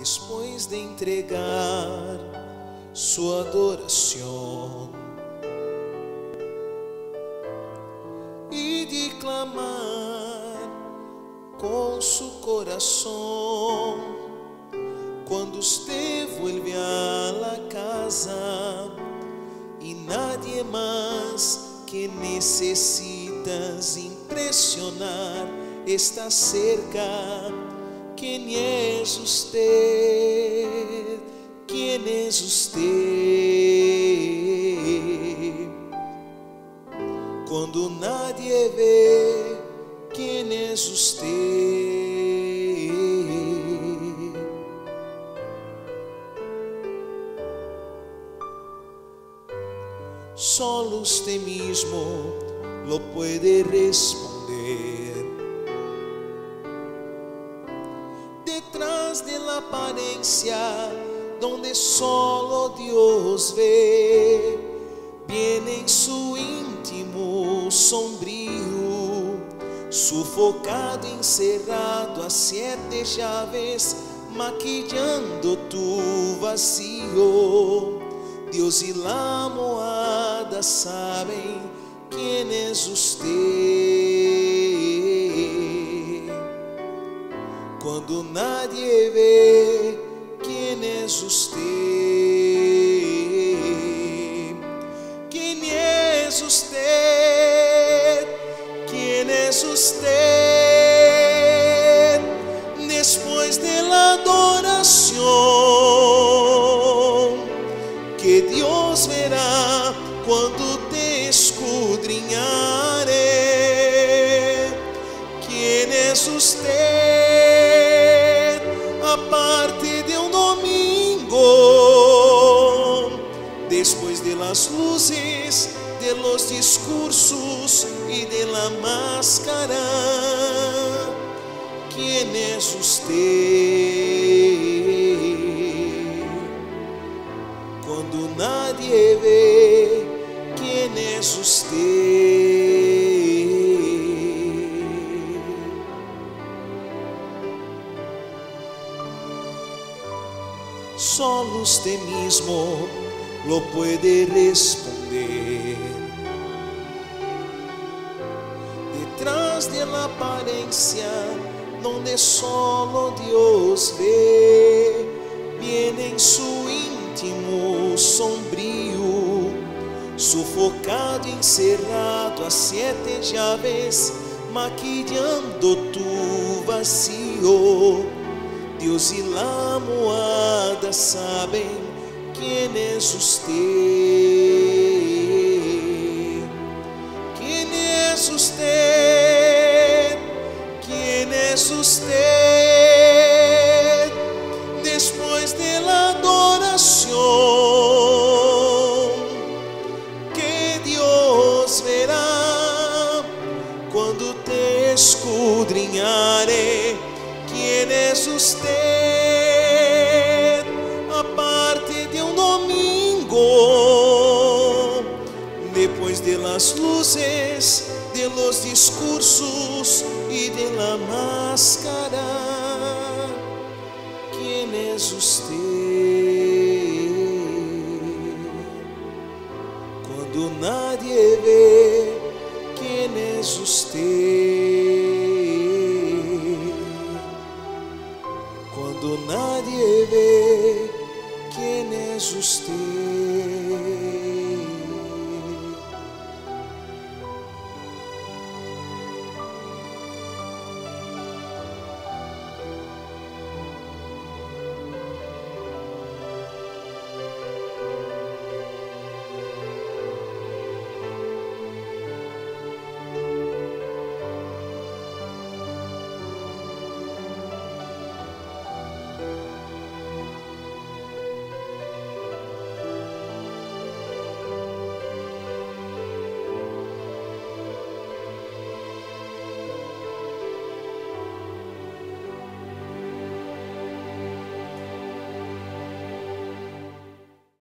después de entregar su adoración y de clamar con su corazón, cuando usted vuelve a la casa y nadie más que necesitas impresionar está cerca. ¿Quién es usted? ¿Quién es usted? Cuando nadie ve, ¿quién es usted? Solo usted mismo lo puede responder. Detrás de la apariencia, donde solo Dios ve, viene en su íntimo sombrío, sufocado, encerrado a 7 llaves, maquillando tu vacío. Dios y la almohada saben quién es usted. Cuando nadie ve, ¿quién es usted? ¿Quién es usted? ¿Quién es usted? Después de la adoración que Dios verá cuando te escudriñare. ¿Quién es usted? Aparte de un domingo, después de las luces, de los discursos y de la máscara, ¿quién es usted? Cuando nadie ve, ¿quién es usted? Solo usted mismo lo puede responder. Detrás de la apariencia, donde solo Dios ve, viene en su íntimo sombrío, sufocado, encerrado a 7 llaves, maquillando tu vacío. Dios y la almohada saben quién es usted. ¿Quién es usted? ¿Quién es usted? Después de la adoración que Dios verá cuando te escudriñare. ¿Quién es usted? Aparte de un domingo, después de las luces, de los discursos y de la máscara, ¿quién es usted? Cuando nadie ve, ¿quién es usted? Cuando nadie ve, ¿quién es usted?